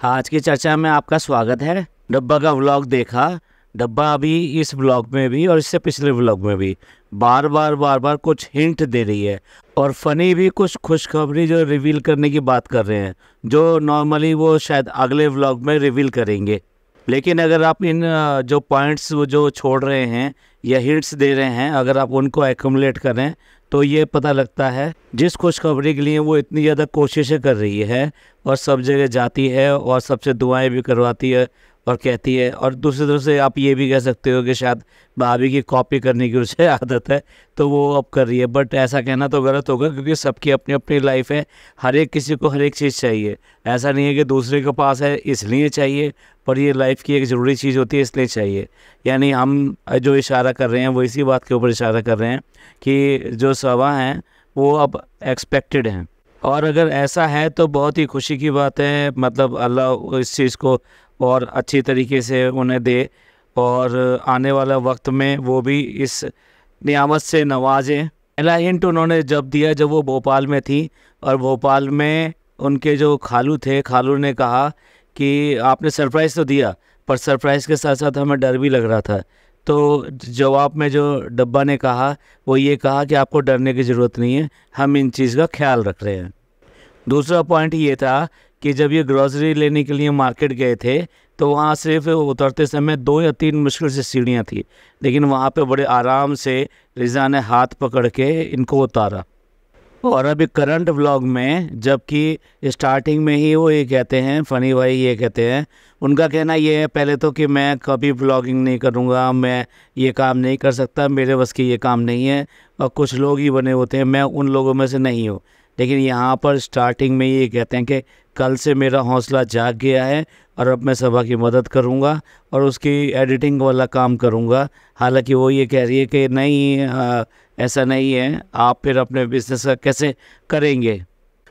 आज की चर्चा में आपका स्वागत है। डब्बा का व्लॉग देखा। डब्बा अभी इस व्लॉग में भी और इससे पिछले व्लॉग में भी बार बार कुछ हिंट दे रही है और फनी भी कुछ खुशखबरी जो रिवील करने की बात कर रहे हैं, जो नॉर्मली वो शायद अगले व्लॉग में रिवील करेंगे। लेकिन अगर आप इन जो पॉइंट्स जो छोड़ रहे हैं या हिंट्स दे रहे हैं, अगर आप उनको एक्यूमुलेट करें तो ये पता लगता है जिस खुशखबरी के लिए वो इतनी ज़्यादा कोशिशें कर रही है और सब जगह जाती है और सबसे दुआएं भी करवाती है और कहती है, और दूसरी तरफ से आप ये भी कह सकते हो कि शायद भाभी की कॉपी करने की उसे आदत है तो वो अब कर रही है। बट ऐसा कहना तो गलत होगा क्योंकि सबकी अपनी अपनी लाइफ है, हर एक किसी को हर एक चीज़ चाहिए। ऐसा नहीं है कि दूसरे के पास है इसलिए चाहिए, पर ये लाइफ की एक ज़रूरी चीज़ होती है इसलिए चाहिए। यानी हम जो इशारा कर रहे हैं वो इसी बात के ऊपर इशारा कर रहे हैं कि जो सवा हैं वो अब एक्सपेक्टेड हैं, और अगर ऐसा है तो बहुत ही खुशी की बात है। मतलब अल्लाह इस चीज़ को और अच्छी तरीके से उन्हें दे और आने वाला वक्त में वो भी इस नियामत से नवाजें। पहला हिंट उन्होंने जब दिया जब वो भोपाल में थी, और भोपाल में उनके जो खालू थे, खालू ने कहा कि आपने सरप्राइज़ तो दिया पर सरप्राइज़ के साथ साथ हमें डर भी लग रहा था। तो जवाब में जो डब्बा ने कहा वो ये कहा कि आपको डरने की ज़रूरत नहीं है, हम इन चीज़ का ख्याल रख रहे हैं। दूसरा पॉइंट ये था कि जब ये ग्रॉसरी लेने के लिए मार्केट गए थे तो वहाँ सिर्फ उतरते समय 2 या 3 मुश्किल से सीढ़ियाँ थी, लेकिन वहाँ पे बड़े आराम से रिज़ा ने हाथ पकड़ के इनको उतारा। और अभी करंट व्लॉग में जबकि स्टार्टिंग में ही वो ये कहते हैं, फ़नी भाई ये कहते हैं, उनका कहना ये है पहले तो कि मैं कभी व्लॉगिंग नहीं करूँगा, मैं ये काम नहीं कर सकता, मेरे बस की ये काम नहीं है, और कुछ लोग ही बने होते हैं, मैं उन लोगों में से नहीं हूँ। लेकिन यहाँ पर स्टार्टिंग में ये कहते हैं कि कल से मेरा हौसला जाग गया है और अब मैं सभा की मदद करूँगा और उसकी एडिटिंग वाला काम करूँगा। हालांकि वो ये कह रही है कि नहीं ऐसा नहीं है, आप फिर अपने बिजनेस का कैसे करेंगे।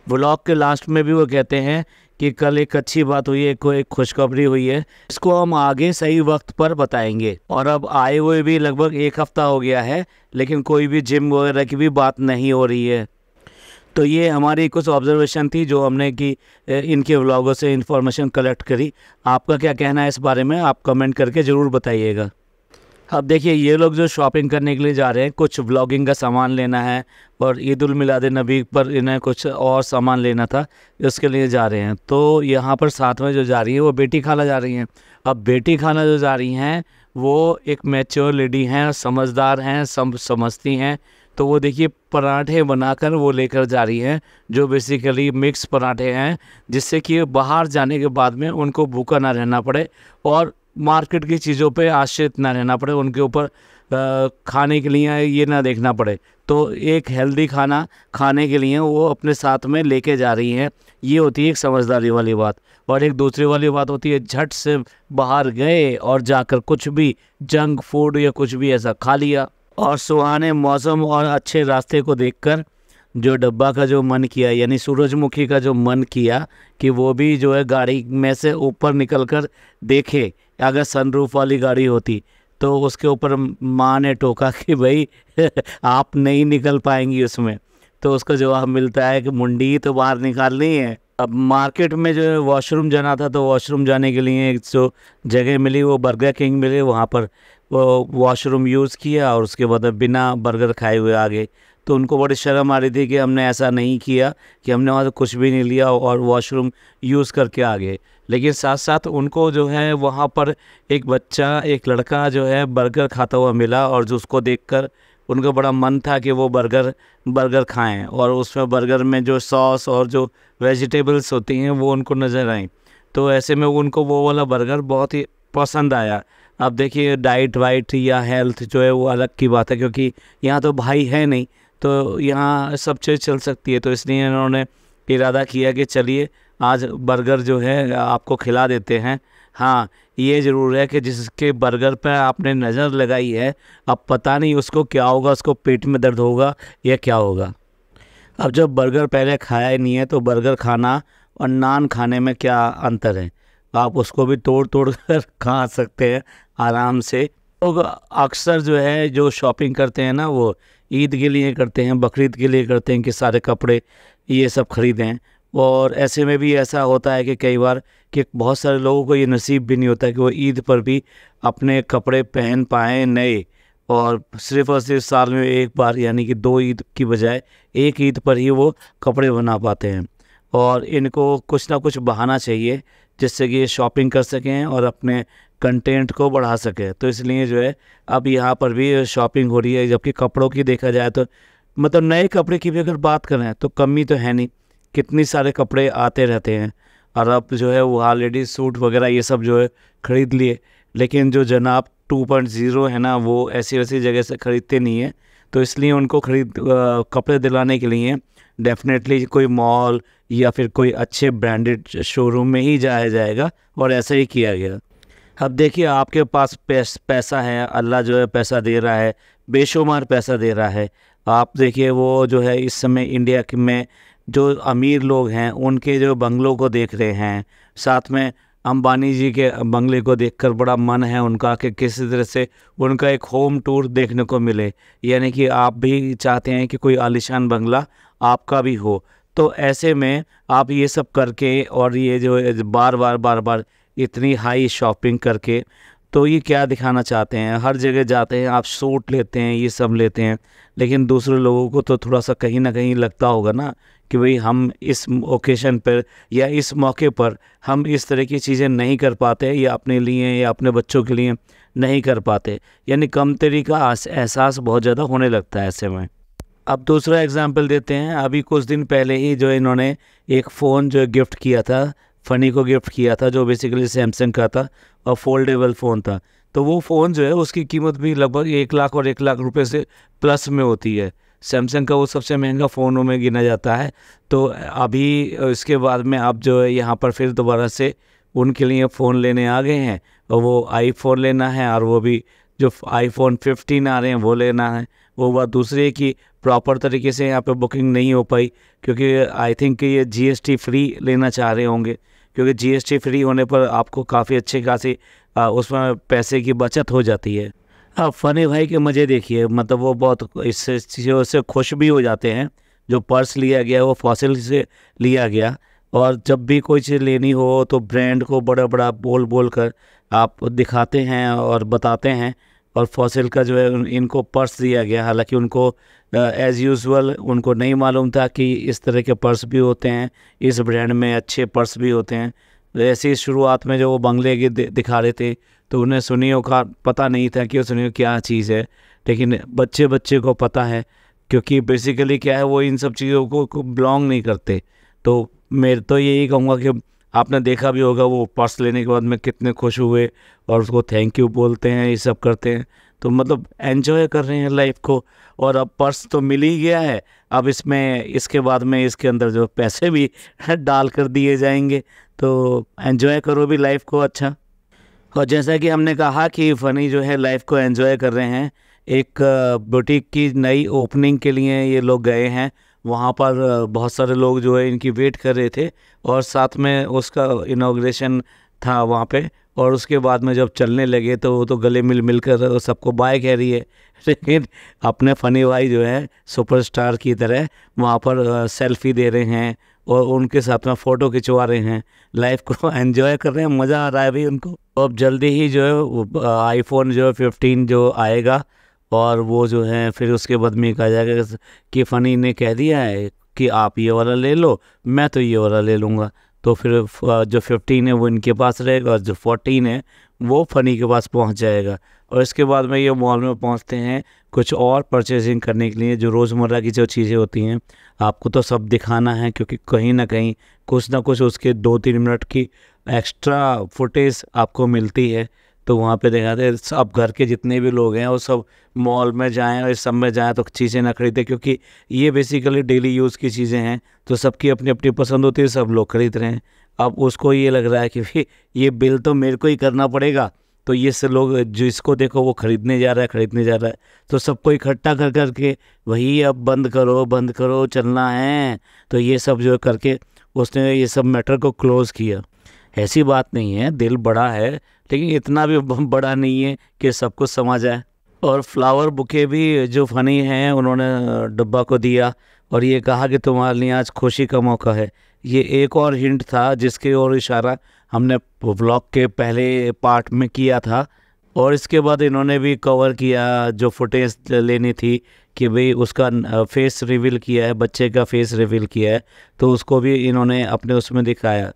व्लॉग के लास्ट में भी वो कहते हैं कि कल एक अच्छी बात हुई है, कोई खुशखबरी हुई है, इसको हम आगे सही वक्त पर बताएंगे। और अब आए हुए भी लगभग 1 हफ्ता हो गया है, लेकिन कोई भी जिम वगैरह की भी बात नहीं हो रही है। तो ये हमारी कुछ ऑब्जर्वेशन थी जो हमने कि इनके व्लॉगों से इन्फॉर्मेशन कलेक्ट करी। आपका क्या कहना है इस बारे में, आप कमेंट करके ज़रूर बताइएगा। अब देखिए ये लोग जो शॉपिंग करने के लिए जा रहे हैं, कुछ व्लॉगिंग का सामान लेना है और ईद उल मिलाद नबी पर इन्हें कुछ और सामान लेना था, उसके लिए जा रहे हैं। तो यहाँ पर साथ में जो जा रही है वो बेटी खाला जा रही हैं। अब बेटी खाला जो जा रही हैं वो एक मैच्योर लेडी हैं, समझदार हैं, समझती हैं। तो वो देखिए पराठे बनाकर वो लेकर जा रही हैं, जो बेसिकली मिक्स पराठे हैं, जिससे कि बाहर जाने के बाद में उनको भूखा ना रहना पड़े और मार्केट की चीज़ों पे आश्रित ना रहना पड़े, उनके ऊपर खाने के लिए ये ना देखना पड़े। तो एक हेल्दी खाना खाने के लिए वो अपने साथ में लेके जा रही हैं। ये होती है एक समझदारी वाली बात। और एक दूसरी वाली बात होती है झट से बाहर गए और जाकर कुछ भी जंक फूड या कुछ भी ऐसा खा लिया। और सुहाने मौसम और अच्छे रास्ते को देखकर जो डब्बा का जो मन किया, यानी सूरजमुखी का जो मन किया कि वो भी जो है गाड़ी में से ऊपर निकलकर देखे। अगर सनरूफ वाली गाड़ी होती तो उसके ऊपर माँ ने टोका कि भाई आप नहीं निकल पाएंगी उसमें। तो उसका जवाब मिलता है कि मुंडी तो बाहर निकालनी है। अब मार्केट में जो वॉशरूम जाना था तो वॉशरूम जाने के लिए एक जो जगह मिली वो बर्गर किंग मिले, वहाँ पर वो वॉशरूम यूज़ किया और उसके बाद बिना बर्गर खाए हुए आ गए। तो उनको बड़ी शर्म आ रही थी कि हमने ऐसा नहीं किया, कि हमने वहाँ से कुछ भी नहीं लिया और वॉशरूम यूज़ करके आ गए। लेकिन साथ साथ उनको जो है वहाँ पर एक बच्चा, एक लड़का जो है बर्गर खाता हुआ मिला, और जो उसको देखकर उनका बड़ा मन था कि वो बर्गर खाएं, और उसमें बर्गर में जो सॉस और जो वेजिटेबल्स होती हैं वो उनको नज़र आई। तो ऐसे में उनको वो वाला बर्गर बहुत ही पसंद आया। अब देखिए डाइट वाइट या हेल्थ जो है वो अलग की बात है, क्योंकि यहाँ तो भाई है नहीं, तो यहाँ सब चीज़ चल सकती है। तो इसलिए इन्होंने इरादा किया कि चलिए आज बर्गर जो है आपको खिला देते हैं। हाँ ये ज़रूर है कि जिसके बर्गर पर आपने नज़र लगाई है, अब पता नहीं उसको क्या होगा, उसको पेट में दर्द होगा या क्या होगा। अब जब बर्गर पहले खाया ही नहीं है तो बर्गर खाना और नान खाने में क्या अंतर है। आप उसको भी तोड़ कर खा सकते हैं आराम से। लोग अक्सर जो है जो शॉपिंग करते हैं ना वो ईद के लिए करते हैं, बकरीद के लिए करते हैं कि सारे कपड़े ये सब ख़रीदें। और ऐसे में भी ऐसा होता है कि कई बार कि बहुत सारे लोगों को ये नसीब भी नहीं होता कि वो ईद पर भी अपने कपड़े पहन पाएँ नए, और सिर्फ साल में एक बार यानी कि 2 ईद की बजाय एक ईद पर ही वो कपड़े बना पाते हैं। और इनको कुछ ना कुछ बहाना चाहिए जिससे कि ये शॉपिंग कर सकें और अपने कंटेंट को बढ़ा सकें। तो इसलिए जो है अब यहाँ पर भी शॉपिंग हो रही है। जबकि कपड़ों की देखा जाए तो मतलब नए कपड़े की भी अगर बात करें तो कमी तो है नहीं, कितनी सारे कपड़े आते रहते हैं। और अब जो है वो ऑलरेडी सूट वगैरह ये सब जो है ख़रीद लिए, लेकिन जो जनाब 2.0 है ना, वो ऐसी वैसी जगह से ख़रीदते नहीं है। तो इसलिए उनको कपड़े दिलाने के लिए डेफिनेटली कोई मॉल या फिर कोई अच्छे ब्रांडेड शोरूम में ही जाया जाएगा, और ऐसा ही किया गया। अब देखिए आपके पास पैसा है, अल्लाह जो है पैसा दे रहा है, बेशुमार पैसा दे रहा है। आप देखिए वो जो है इस समय इंडिया में जो अमीर लोग हैं उनके जो बंगलों को देख रहे हैं, साथ में अंबानी जी के बंगले को देखकर बड़ा मन है उनका कि किसी तरह से उनका एक होम टूर देखने को मिले। यानी कि आप भी चाहते हैं कि कोई आलीशान बंगला आपका भी हो। तो ऐसे में आप ये सब करके और ये जो बार बार इतनी हाई शॉपिंग करके, तो ये क्या दिखाना चाहते हैं? हर जगह जाते हैं, आप सूट लेते हैं, ये सब लेते हैं, लेकिन दूसरे लोगों को तो थोड़ा सा कहीं ना कहीं लगता होगा ना कि भाई हम इस ओकेशन पर या इस मौके पर हम इस तरह की चीज़ें नहीं कर पाते, या अपने लिए या अपने बच्चों के लिए नहीं कर पाते। यानी कमतरी का एहसास बहुत ज़्यादा होने लगता है ऐसे में। अब दूसरा एग्जांपल देते हैं। अभी कुछ दिन पहले ही जो इन्होंने एक फ़ोन जो गिफ्ट किया था, फ़नी को गिफ्ट किया था, जो बेसिकली सैमसंग का था और फोल्डेबल फ़ोन था। तो वो फ़ोन जो है उसकी कीमत भी लगभग 1 लाख और 1 लाख रुपए से प्लस में होती है। सैमसंग का वो सबसे महंगा फ़ोनों में गिना जाता है। तो अभी इसके बाद में आप जो है यहाँ पर फिर दोबारा से उनके लिए फ़ोन लेने आ गए हैं, और वो आईफ़ोन लेना है, और वो भी जो आईफ़ोन 15 आ रहे हैं वो लेना है। वो बात दूसरी है कि प्रॉपर तरीके से यहाँ पे बुकिंग नहीं हो पाई, क्योंकि आई थिंक ये जीएसटी फ्री लेना चाह रहे होंगे, क्योंकि जीएसटी फ्री होने पर आपको काफ़ी अच्छी खासी उसमें पैसे की बचत हो जाती है। अब फ़नी भाई के मज़े देखिए, मतलब वो बहुत इससे चीज़ों से खुश भी हो जाते हैं। जो पर्स लिया गया वो फॉसिल से लिया गया, और जब भी कोई चीज़ लेनी हो तो ब्रांड को बड़ा बड़ा बोल बोल कर आप दिखाते हैं और बताते हैं। और फॉसिल का जो है इनको पर्स दिया गया, हालांकि उनको एज़ यूजुअल उनको नहीं मालूम था कि इस तरह के पर्स भी होते हैं, इस ब्रांड में अच्छे पर्स भी होते हैं। ऐसे ही शुरुआत में जो वो बंगले के दिखा रहे थे, तो उन्हें सुनियों का पता नहीं था कि वो सुनियो क्या चीज़ है, लेकिन बच्चे को पता है, क्योंकि बेसिकली क्या है वो इन सब चीज़ों को बिलोंग नहीं करते। तो मैं तो यही कहूँगा कि आपने देखा भी होगा वो पर्स लेने के बाद में कितने खुश हुए और उसको थैंक यू बोलते हैं, ये सब करते हैं। तो मतलब एंजॉय कर रहे हैं लाइफ को। और अब पर्स तो मिल ही गया है, अब इसके बाद में इसके अंदर जो पैसे भी डाल कर दिए जाएंगे, तो एंजॉय करो भी लाइफ को। अच्छा, और जैसा कि हमने कहा कि फ़नी जो है लाइफ को एंजॉय कर रहे हैं, एक बुटीक की नई ओपनिंग के लिए ये लोग गए हैं। वहाँ पर बहुत सारे लोग जो है इनकी वेट कर रहे थे, और साथ में उसका इनॉग्रेशन था वहाँ पे। और उसके बाद में जब चलने लगे तो वो तो गले मिल कर सबको बाय कह रही है, लेकिन अपने फ़नी भाई जो है सुपरस्टार की तरह वहाँ पर सेल्फी दे रहे हैं और उनके साथ में फ़ोटो खिंचवा रहे हैं, लाइफ को एंजॉय कर रहे हैं, मज़ा आ रहा है भाई उनको। अब जल्दी ही जो है आईफोन जो है 15 जो आएगा, और वो जो है फिर उसके बाद में कहा जाएगा कि फ़नी ने कह दिया है कि आप ये वाला ले लो, मैं तो ये वाला ले लूँगा। तो फिर जो 15 है वो इनके पास रहेगा, और जो 14 है वो फ़नी के पास पहुंच जाएगा। और इसके बाद में ये मॉल में पहुंचते हैं कुछ और परचेजिंग करने के लिए, जो रोज़मर्रा की जो चीज़ें होती हैं आपको तो सब दिखाना है, क्योंकि कहीं ना कहीं कुछ ना कुछ उसके 2-3 मिनट की एक्स्ट्रा फुटेज आपको मिलती है। तो वहाँ पे दिखाते हैं सब घर के जितने भी लोग हैं वो सब मॉल में जाएं और इस सब में जाएं तो चीज़ें ना खरीदें, क्योंकि ये बेसिकली डेली यूज़ की चीज़ें हैं, तो सबकी अपनी अपनी पसंद होती है, सब लोग खरीद रहे हैं। अब उसको ये लग रहा है कि भाई ये बिल तो मेरे को ही करना पड़ेगा, तो ये से लोग जिसको देखो वो खरीदने जा रहा है, तो सबको इकट्ठा कर करके वही अब बंद करो चलना है। तो ये सब जो करके उसने ये सब मैटर को क्लोज़ किया। ऐसी बात नहीं है, दिल बड़ा है, लेकिन इतना भी बड़ा नहीं है कि सब कुछ समझ आए। और फ्लावर बुके भी जो फ़नी हैं उन्होंने डब्बा को दिया और ये कहा कि तुम्हारे लिए आज खुशी का मौका है। ये एक और हिंट था जिसके ओर इशारा हमने व्लॉग के पहले पार्ट में किया था। और इसके बाद इन्होंने भी कवर किया जो फुटेज लेनी थी कि भाई उसका फेस रिवील किया है, बच्चे का फेस रिवील किया है, तो उसको भी इन्होंने अपने उसमें दिखाया।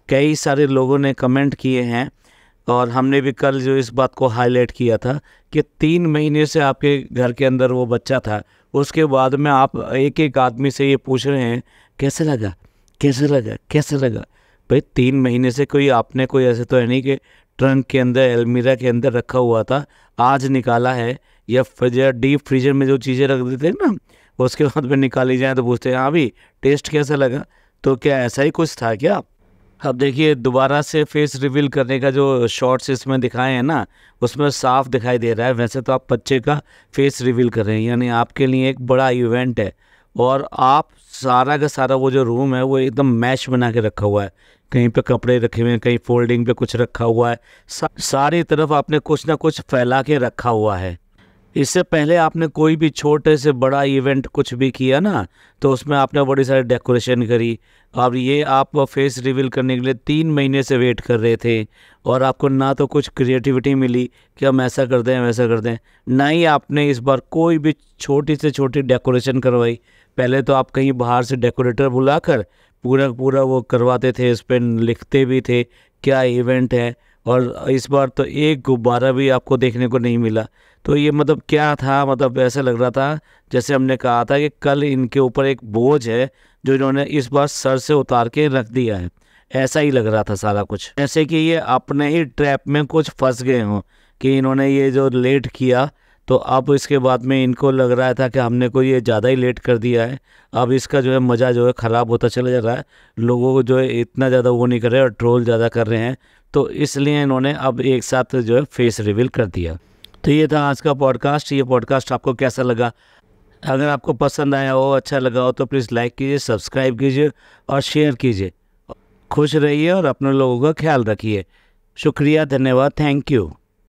कई सारे लोगों ने कमेंट किए हैं और हमने भी कल जो इस बात को हाईलाइट किया था कि 3 महीने से आपके घर के अंदर वो बच्चा था, उसके बाद में आप एक एक आदमी से ये पूछ रहे हैं कैसे लगा, कैसे लगा, कैसे लगा। भाई 3 महीने से कोई आपने कोई ऐसे तो है नहीं कि ट्रंक के अंदर अलमीरा के अंदर रखा हुआ था, आज निकाला है, या फ्रीजर डीप फ्रीजर में जो चीज़ें रख देते हैं ना, उसके बाद में निकाली जाए तो पूछते हैं हाँ भी टेस्ट कैसा लगा। तो क्या ऐसा ही कुछ था क्या? अब देखिए दोबारा से फेस रिवील करने का जो शॉर्ट्स इसमें दिखाए हैं ना, उसमें साफ दिखाई दे रहा है वैसे तो आप बच्चे का फेस रिवील कर रहे हैं, यानी आपके लिए एक बड़ा इवेंट है। और आप सारा का सारा वो जो रूम है वो एकदम मैश बना के रखा हुआ है, कहीं पे कपड़े रखे हुए हैं, कहीं फोल्डिंग पे कुछ रखा हुआ है, सारी तरफ आपने कुछ ना कुछ फैला के रखा हुआ है। इससे पहले आपने कोई भी छोटे से बड़ा इवेंट कुछ भी किया ना, तो उसमें आपने बड़ी सारी डेकोरेशन करी। अब ये आप फेस रिवील करने के लिए 3 महीने से वेट कर रहे थे और आपको ना तो कुछ क्रिएटिविटी मिली कि हम ऐसा कर दें वैसा कर दें, ना ही आपने इस बार कोई भी छोटी से छोटी डेकोरेशन करवाई। पहले तो आप कहीं बाहर से डेकोरेटर बुलाकर पूरा पूरा वो करवाते थे, इस पर लिखते भी थे क्या इवेंट है, और इस बार तो एक गुब्बारा भी आपको देखने को नहीं मिला। तो ये मतलब क्या था, मतलब ऐसा लग रहा था जैसे हमने कहा था कि कल इनके ऊपर एक बोझ है जो इन्होंने इस बार सर से उतार के रख दिया है, ऐसा ही लग रहा था सारा कुछ, जैसे कि ये अपने ही ट्रैप में कुछ फंस गए हों कि इन्होंने ये जो लेट किया तो अब इसके बाद में इनको लग रहा था कि हमने को ये ज़्यादा ही लेट कर दिया है, अब इसका जो है मज़ा जो है ख़राब होता चला जा रहा है, लोगों को जो है इतना ज़्यादा वो नहीं कर रहे और ट्रोल ज़्यादा कर रहे हैं, तो इसलिए इन्होंने अब एक साथ जो है फेस रिवील कर दिया। तो ये था आज का पॉडकास्ट। ये पॉडकास्ट आपको कैसा लगा? अगर आपको पसंद आया हो, अच्छा लगा हो, तो प्लीज़ लाइक कीजिए, सब्सक्राइब कीजिए और शेयर कीजिए। खुश रहिए और अपने लोगों का ख्याल रखिए। शुक्रिया, धन्यवाद, थैंक यू।